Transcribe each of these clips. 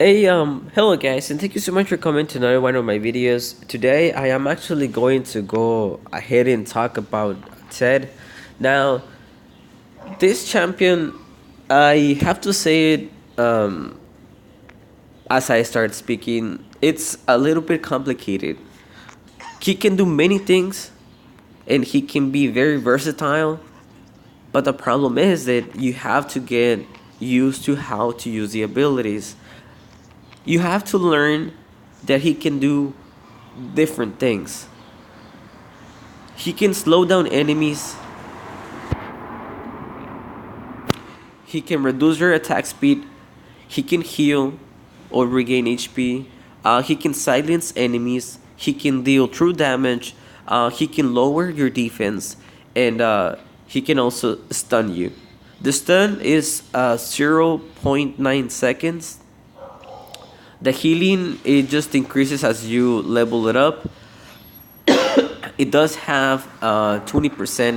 Hello guys, and thank you so much for coming to another one of my videos. Today, I am actually going to go ahead and talk about Ted. Now, this champion, I have to say it, as I start speaking, it's a little bit complicated. He can do many things, and he can be very versatile, but the problem is that you have to get used to how to use the abilities. You have to learn that he can do different things. He can slow down enemies, he can reduce your attack speed, he can heal or regain HP, he can silence enemies, he can deal true damage, he can lower your defense, and he can also stun you. The stun is 0.9 seconds. The healing, it just increases as you level it up. It does have 20%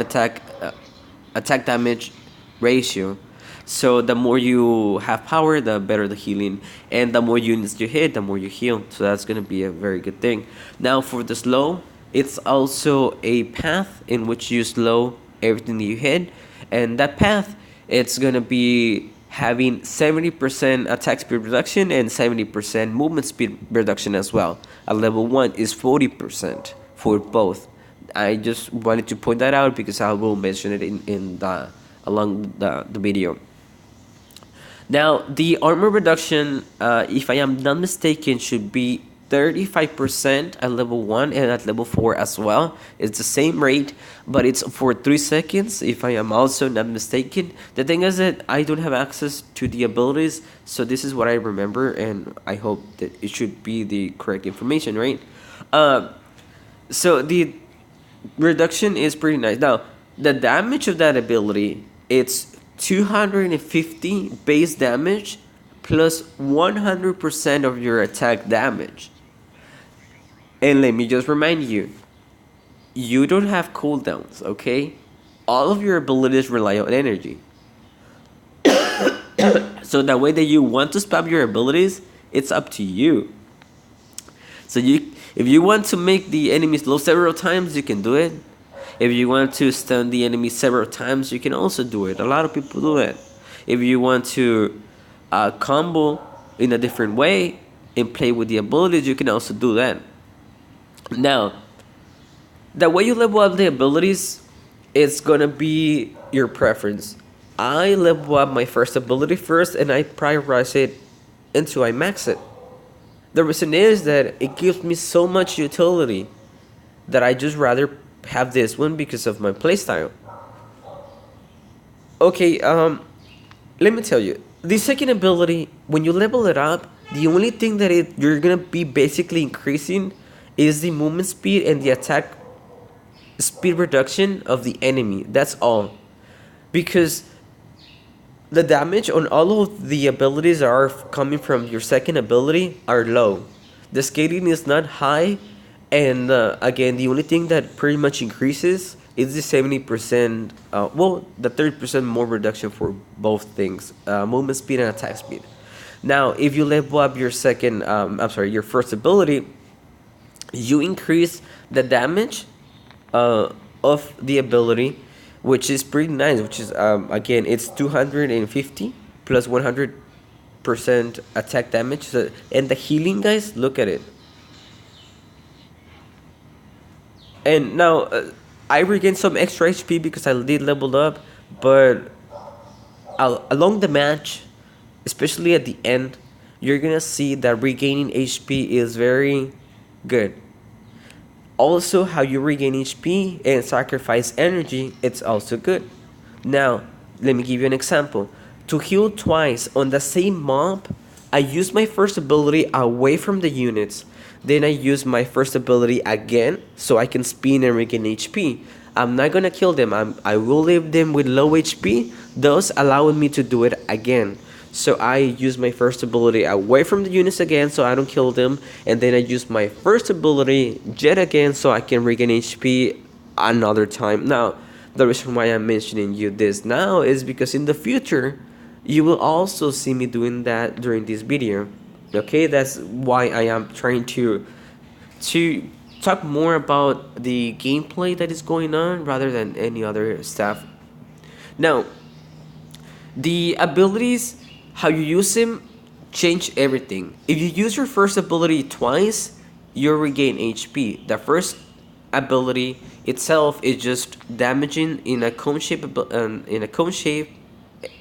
attack damage ratio. So the more you have power, the better the healing, and the more units you hit, the more you heal. So that's gonna be a very good thing. Now for the slow, it's also a path in which you slow everything that you hit, and that path, it's gonna be having 70% attack speed reduction and 70% movement speed reduction as well. At level 1 is 40% for both. I just wanted to point that out because I will mention it in the along the video. Now, the armor reduction, if I am not mistaken, should be 35% at level 1 and at level 4 as well. It's the same rate, but it's for 3 seconds, if I am also not mistaken. The thing is that I don't have access to the abilities, so this is what I remember, and I hope that it should be the correct information, right? So the reduction is pretty nice. Now, the damage of that ability, it's 250 base damage plus 100% of your attack damage. And let me just remind you, you don't have cooldowns, okay? All of your abilities rely on energy. So the way that you want to spam your abilities, it's up to you. So if you want to make the enemy slow several times, you can do it. If you want to stun the enemy several times, you can also do it. A lot of people do that. If you want to combo in a different way and play with the abilities, you can also do that. Now, the way you level up the abilities, it's gonna be your preference. I level up my first ability first, and I prioritize it until I max it. The reason is that it gives me so much utility that I just rather have this one because of my playstyle. Okay, let me tell you. The second ability, when you level it up, the only thing that you're gonna be basically increasing is the movement speed and the attack speed reduction of the enemy. That's all. Because the damage on all of the abilities that are coming from your second ability are low. The scaling is not high, and again, the only thing that pretty much increases is the 70%, the 30% more reduction for both things, movement speed and attack speed. Now, if you level up your your first ability, you increase the damage of the ability, which is pretty nice, which is, again, it's 250 plus 100% attack damage. So, and the healing, guys, look at it. And now, I regained some extra HP because I did level up, but along the match, especially at the end, you're gonna see that regaining HP is very good. Also, how you regain HP and sacrifice energy, it's also good. Now, let me give you an example. To heal twice on the same mob, I use my first ability away from the units. Then I use my first ability again so I can spin and regain HP. I'm not gonna kill them. I will leave them with low HP, thus allowing me to do it again. So I use my first ability away from the units again so I don't kill them, and then I use my first ability yet again so I can regain HP another time. Now, the reason why I'm mentioning you this now is because in the future, you will also see me doing that during this video. Okay, that's why I am trying to talk more about the gameplay that is going on rather than any other stuff. Now, the abilities, how you use them, change everything. If you use your first ability twice, you regain HP. The first ability itself is just damaging in a cone shape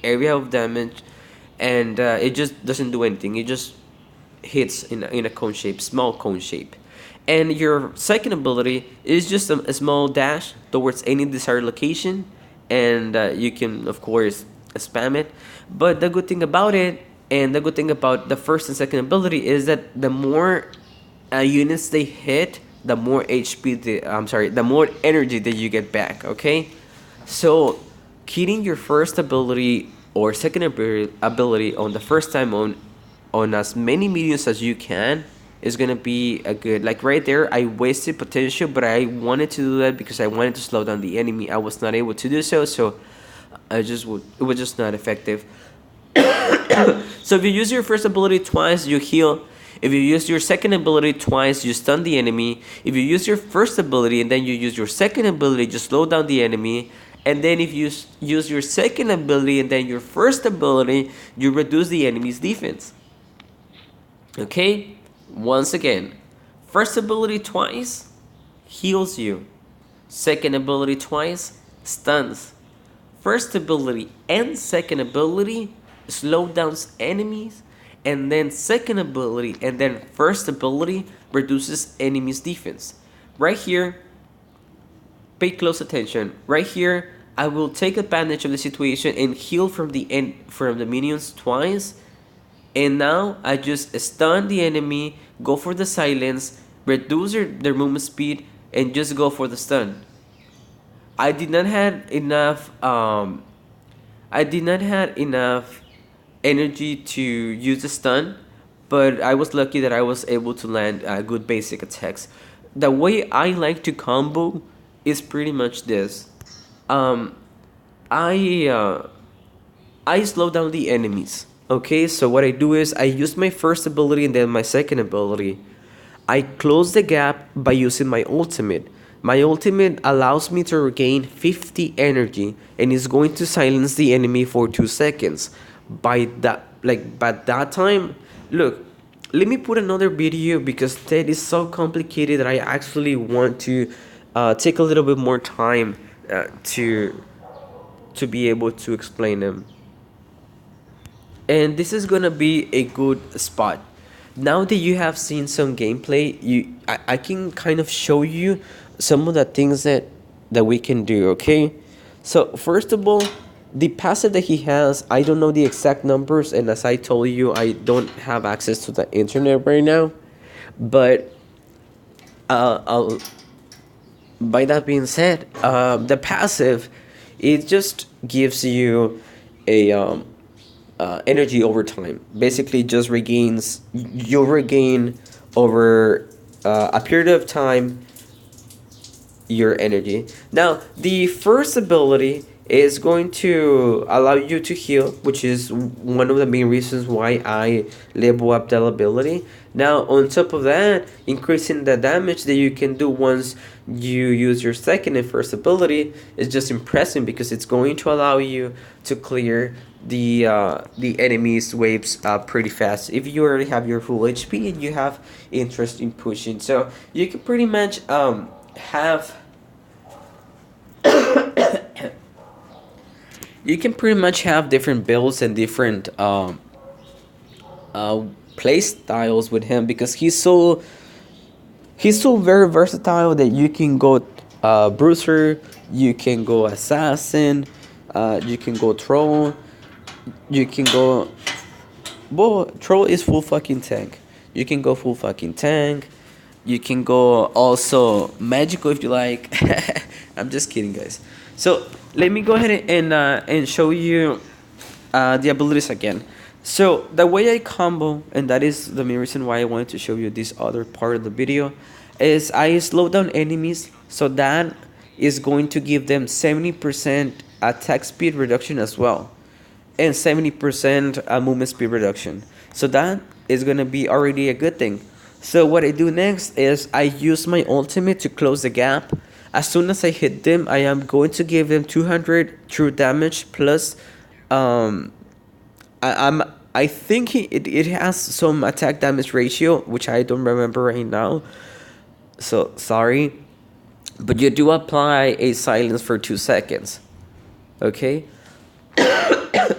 area of damage, and it just doesn't do anything. It just hits in a cone shape, small cone shape. And your second ability is just a small dash towards any desired location, and you can, of course, spam it. But the good thing about it, and the good thing about the first and second ability, is that the more units they hit, the more HP, the more energy that you get back. Okay, so hitting your first ability or second ability on the first time on as many mediums as you can is gonna be a good, like right there. I wasted potential, but I wanted to do that because I wanted to slow down the enemy. I was not able to do so, so it was just not effective. So if you use your first ability twice, you heal. If you use your second ability twice, you stun the enemy. If you use your first ability and then you use your second ability, you slow down the enemy. And then if you use your second ability and then your first ability, you reduce the enemy's defense. Okay? Once again, first ability twice heals you. Second ability twice stuns. First ability and second ability slow downs enemies, and then second ability and then first ability reduces enemies defense. Right here, pay close attention. Right here, I will take advantage of the situation and heal from the minions twice. And now I just stun the enemy, go for the silence, reduce their movement speed, and just go for the stun. I did not have enough. I did not have enough energy to use the stun, but I was lucky that I was able to land good basic attacks. The way I like to combo is pretty much this. Um, I I slow down the enemies. Okay, so what I do is I use my first ability and then my second ability. I close the gap by using my ultimate. My ultimate allows me to regain 50 energy and is going to silence the enemy for 2 seconds. By that time, look, let me put another video because that is so complicated that I actually want to take a little bit more time to be able to explain them. And this is gonna be a good spot. Now that you have seen some gameplay, I can kind of show you some of the things that we can do. Okay, so first of all, the passive that he has, I don't know the exact numbers, and as I told you, I don't have access to the internet right now. But I'll by that being said, the passive, it just gives you a energy over time. Basically, just regains, you'll regain over a period of time your energy. Now, the first ability is going to allow you to heal, which is one of the main reasons why I level up that ability. Now, on top of that, increasing the damage that you can do once you use your second and first ability is just impressive because it's going to allow you to clear the enemy's waves pretty fast if you already have your full HP and you have interest in pushing. So you can pretty much have you can pretty much have different builds and different play styles with him because he's so very versatile that you can go bruiser, you can go assassin, you can go troll, you can go, well, troll is full fucking tank. You can go full fucking tank. You can go also magical if you like. I'm just kidding, guys. So let me go ahead and show you the abilities again. So the way I combo, and that is the main reason why I wanted to show you this other part of the video, is I slow down enemies. So that is going to give them 70% attack speed reduction as well, and 70% movement speed reduction. So that is gonna be already a good thing. So what I do next is I use my ultimate to close the gap. As soon as I hit them, I am going to give them 200 true damage plus um I'm I think it has some attack damage ratio, which I don't remember right now. So sorry. But you do apply a silence for 2 seconds. Okay?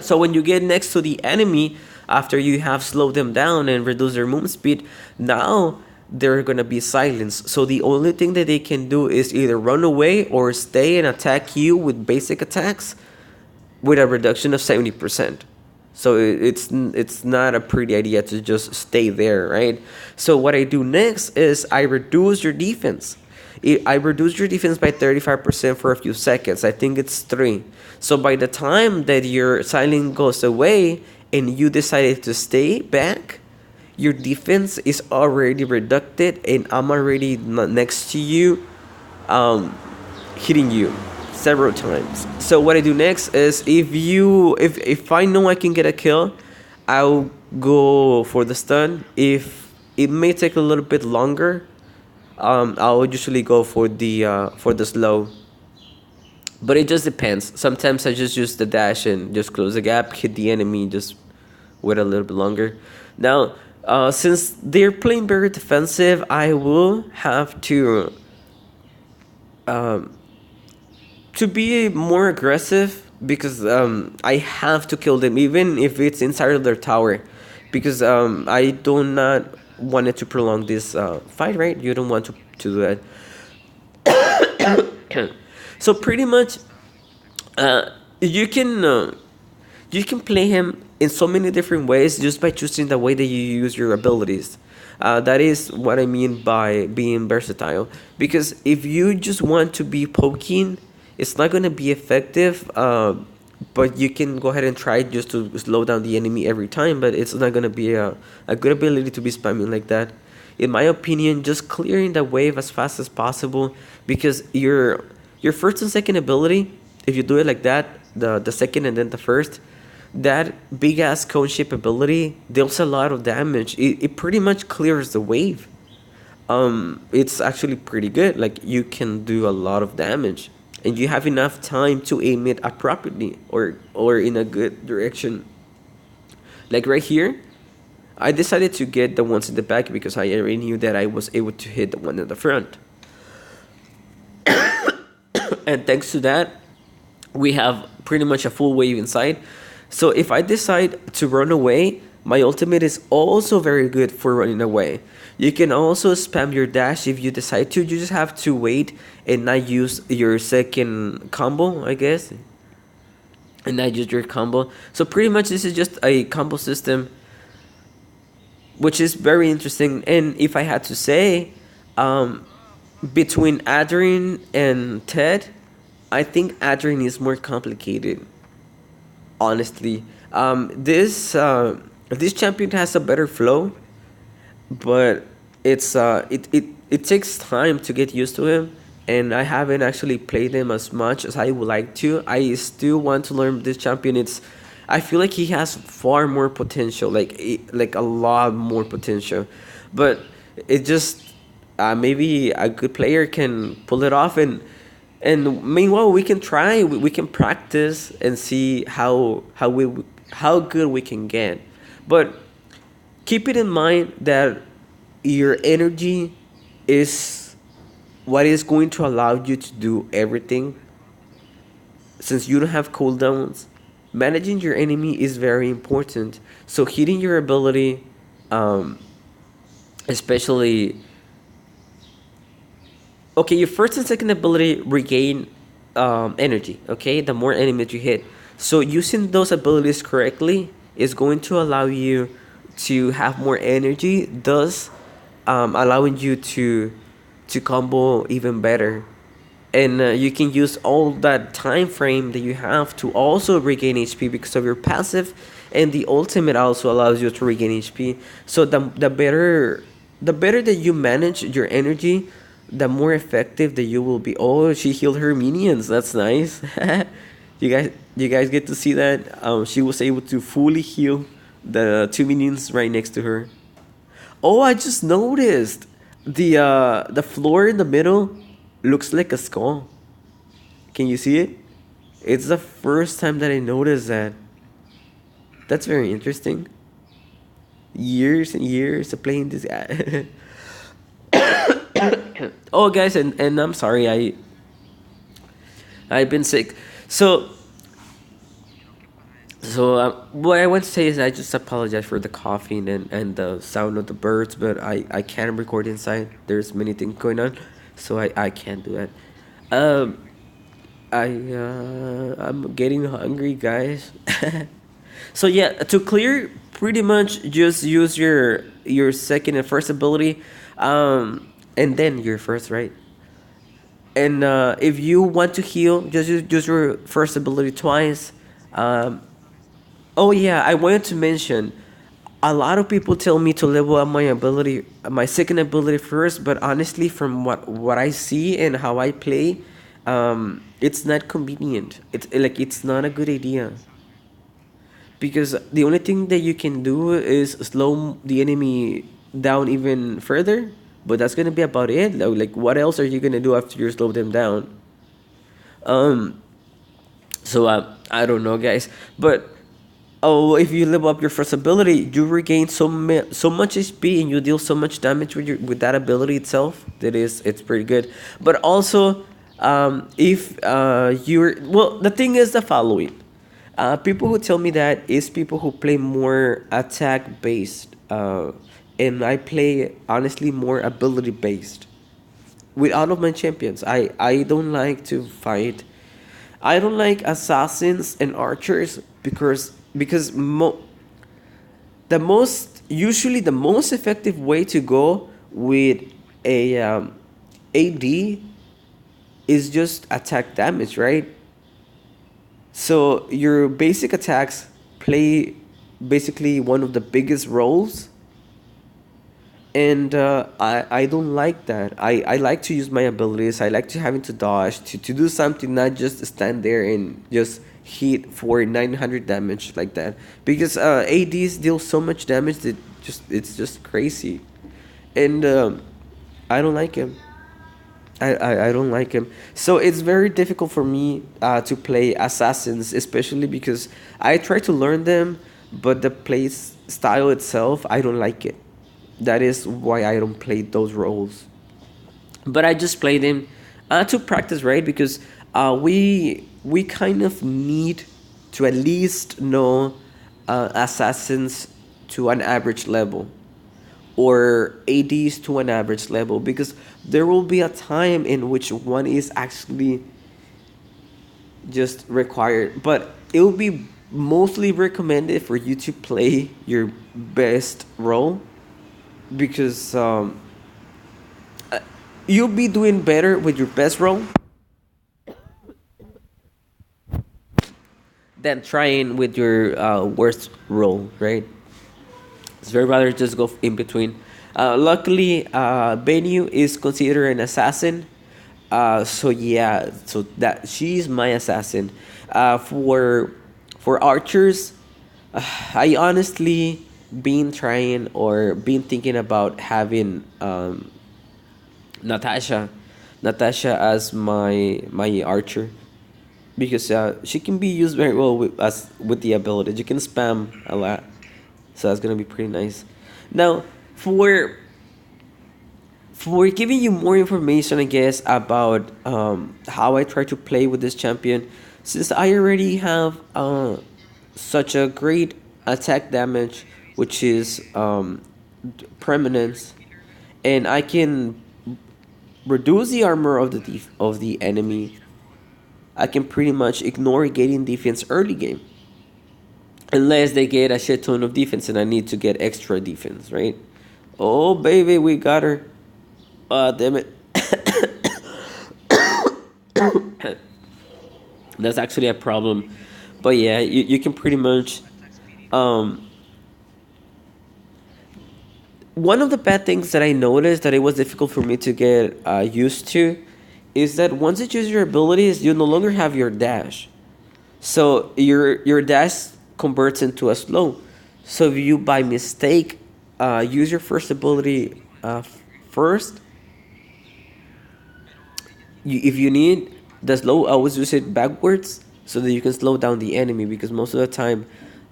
So when you get next to the enemy, after you have slowed them down and reduced their movement speed, now they're gonna be silenced. So the only thing that they can do is either run away or stay and attack you with basic attacks with a reduction of 70%. So it's not a pretty idea to just stay there, right? So what I do next is I reduce your defense. I reduce your defense by 35% for a few seconds. I think it's 3. So by the time that your silence goes away and you decided to stay back, your defense is already reduced and I'm already next to you, hitting you several times. So what I do next is if I know I can get a kill, I'll go for the stun. If it may take a little bit longer, I'll usually go for the slow. But it just depends. Sometimes I just use the dash and just close the gap, hit the enemy, just wait a little bit longer. Now, since they're playing very defensive, I will have to be more aggressive because I have to kill them even if it's inside of their tower, because I do not want it to prolong this fight. Right? You don't want to do that. So pretty much, you can you can play him in so many different ways just by choosing the way that you use your abilities. That is what I mean by being versatile. Because if you just want to be poking, it's not going to be effective. But you can go ahead and try just to slow down the enemy every time. But it's not going to be a good ability to be spamming like that. In my opinion, just clearing the wave as fast as possible. Because your first and second ability, if you do it like that, the second and then the first, that big ass cone shape ability deals a lot of damage. It pretty much clears the wave. It's actually pretty good. Like you can do a lot of damage, and you have enough time to aim it appropriately or in a good direction. Like right here, I decided to get the ones in the back because I already knew that I was able to hit the one in the front. And thanks to that, we have pretty much a full wave inside. So if I decide to run away, my ultimate is also very good for running away. You can also spam your dash if you decide to. You just have to wait and not use your second combo, I guess. And not use your combo. So pretty much this is just a combo system, which is very interesting. And if I had to say, between Adrien and Ted, I think Adrien is more complicated. Honestly, this champion has a better flow, but it takes time to get used to him, and I haven't actually played him as much as I would like to. I still want to learn this champion. I feel like he has far more potential, like a lot more potential, but it just maybe a good player can pull it off. And meanwhile, we can try. We can practice and see how good we can get. But keep it in mind that your energy is what is going to allow you to do everything. Since you don't have cooldowns, managing your enemy is very important. So hitting your ability, especially. Okay, your first and second ability regain energy. Okay, the more enemies you hit. So using those abilities correctly is going to allow you to have more energy, thus allowing you to combo even better. And you can use all that time frame that you have to also regain HP because of your passive, and the ultimate also allows you to regain HP. So the better that you manage your energy, the more effective that you will be. Oh, she healed her minions. That's nice. You guys get to see that. She was able to fully heal the two minions right next to her. Oh, I just noticed the floor in the middle looks like a skull. Can you see it? It's the first time that I noticed that. That's very interesting. Years and years of playing this guy. Oh, guys, and I'm sorry, I've been sick. So what I want to say is I just apologize for the coughing and the sound of the birds, but I can't record inside. There's many things going on, so I can't do that. Um, I'm getting hungry, guys. So yeah, to clear, pretty much just use your second and first ability, and then your first, right? And if you want to heal, just use your first ability twice. Um, Oh yeah, I wanted to mention a lot of people tell me to level up my ability, my second ability first, but honestly, from what I see and how I play, it's not convenient. It's not a good idea because the only thing that you can do is slow the enemy down even further. But that's gonna be about it. Like, what else are you gonna do after you slow them down? Um, so I don't know, guys, but oh, if you level up your first ability, you regain so much HP and you deal so much damage with that ability itself. It's pretty good. But also, if you're well, the thing is the following. People who tell me that is people who play more attack based, and I play honestly more ability based with all of my champions. I don't like to fight. I don't like assassins and archers because the most effective way to go with a AD is just attack damage, right? So your basic attacks play basically one of the biggest roles, and I don't like that. I like to use my abilities. I like to having to dodge to do something, not just stand there and just hit for 900 damage like that. Because ADs deal so much damage that it's just crazy, and I don't like him. I don't like him. So it's very difficult for me to play assassins, especially because I try to learn them, but the style itself, I don't like it. That is why I don't play those roles. But I just play them to practice, right? Because we kind of need to at least know assassins to an average level or ADs to an average level, because there will be a time in which one is actually just required. But it will be mostly recommended for you to play your best role, because you'll be doing better with your best role than trying with your worst role, right? It's very rather just go in between. Luckily, Bennu is considered an assassin. So yeah, so that she's my assassin. For archers, I honestly been trying or been thinking about having Natasha, Natasha as my archer, because she can be used very well with the ability. You can spam a lot, so that's gonna be pretty nice. Now, for giving you more information, I guess, about how I try to play with this champion, since I already have such a great attack damage, which is permanence, and I can reduce the armor of of the enemy. I can pretty much ignore getting defense early game, unless they get a shit ton of defense and I need to get extra defense, right? Oh baby, we got her. Damn it. That's actually a problem. But yeah, you can pretty much one of the bad things that I noticed that it was difficult for me to get used to is that once you choose your abilities, you no longer have your dash. So your dash converts into a slow. So if you by mistake use your first ability first. If you need the slow, always use it backwards so that you can slow down the enemy, because most of the time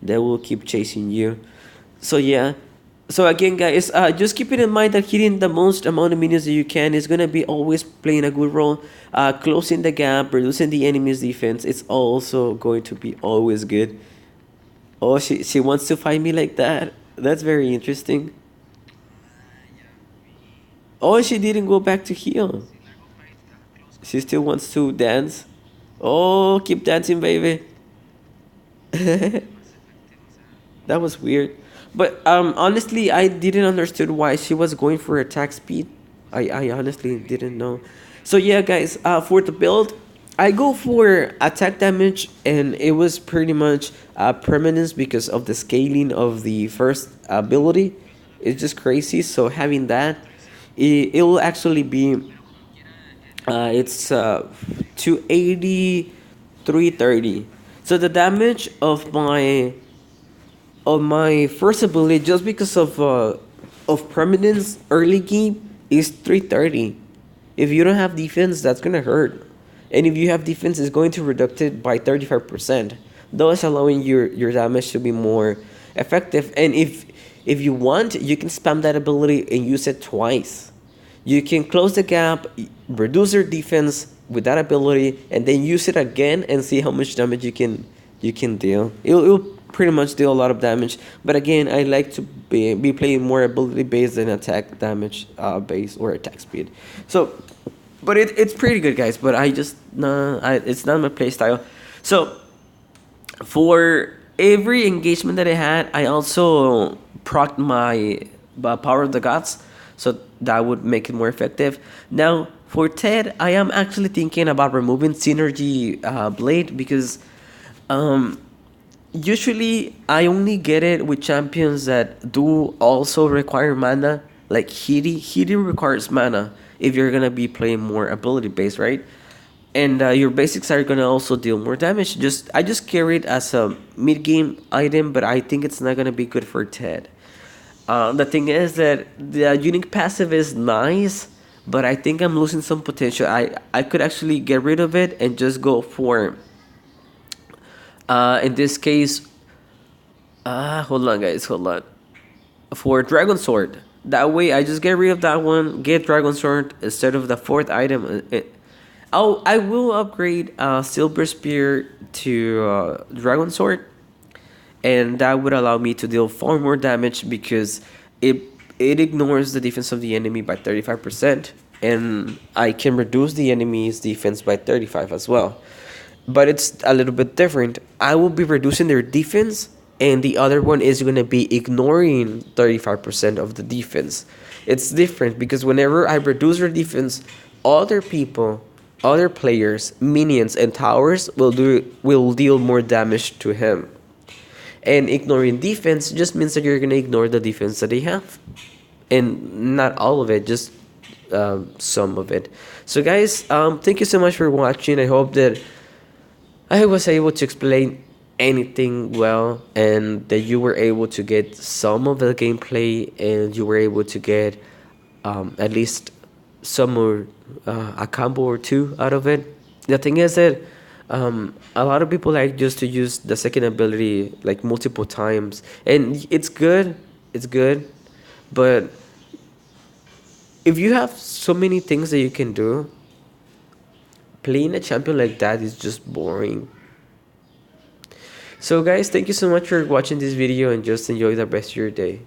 they will keep chasing you. So yeah. So again, guys, just keep it in mind that hitting the most amount of minions that you can is gonna be always playing a good role. Closing the gap, reducing the enemy's defense, it's also going to be always good. Oh, she wants to fight me like that. That's very interesting. Oh, she didn't go back to heal. She still wants to dance. Oh, keep dancing, baby. That was weird. But honestly, I didn't understood why she was going for attack speed. I honestly didn't know. So yeah, guys, for the build, I go for attack damage, and it was pretty much permanence because of the scaling of the first ability. It's just crazy. So having that, it will actually be it's 280, 330. So the damage of my first ability, just because of permanence early game, is 330. If you don't have defense, that's gonna hurt, and if you have defense, it's going to reduce it by 35%, thus allowing your damage to be more effective. And if you want, you can spam that ability and use it twice. You can close the gap, reduce your defense with that ability, and then use it again and see how much damage you can deal. It'll pretty much deal a lot of damage. But again, I like to be playing more ability based than attack damage based or attack speed. So, but it's pretty good, guys. But I just nah, it's not my play style. So for every engagement that I had, I also proc my power of the gods, so that would make it more effective. Now for Ted, I am actually thinking about removing synergy blade, because um, usually I only get it with champions that do also require mana. Like Hidi requires mana if you're gonna be playing more ability based, right? And your basics are gonna also deal more damage. I just carry it as a mid game item, but I think it's not gonna be good for Ted. The thing is that the unique passive is nice, but I think I'm losing some potential. I could actually get rid of it and just go for in this case, hold on, guys, hold on. For Dragon Sword. That way, I just get rid of that one, get Dragon Sword instead of the fourth item. Oh, I will upgrade Silver Spear to Dragon Sword, and that would allow me to deal far more damage, because it it ignores the defense of the enemy by 35%, and I can reduce the enemy's defense by 35 as well. But it's a little bit different. I will be reducing their defense, and the other one is going to be ignoring 35% of the defense. It's different because whenever I reduce their defense, other people, other players, minions, and towers will deal more damage to him. And ignoring defense just means that you're gonna ignore the defense that they have, and not all of it, just some of it. So, guys, thank you so much for watching. I hope that I was able to explain anything well, and that you were able to get some of the gameplay, and you were able to get at least some or a combo or two out of it. The thing is that a lot of people like just to use the second ability like multiple times, and it's good, but if you have so many things that you can do, playing a champion like that is just boring. So, guys, thank you so much for watching this video, and just enjoy the rest of your day.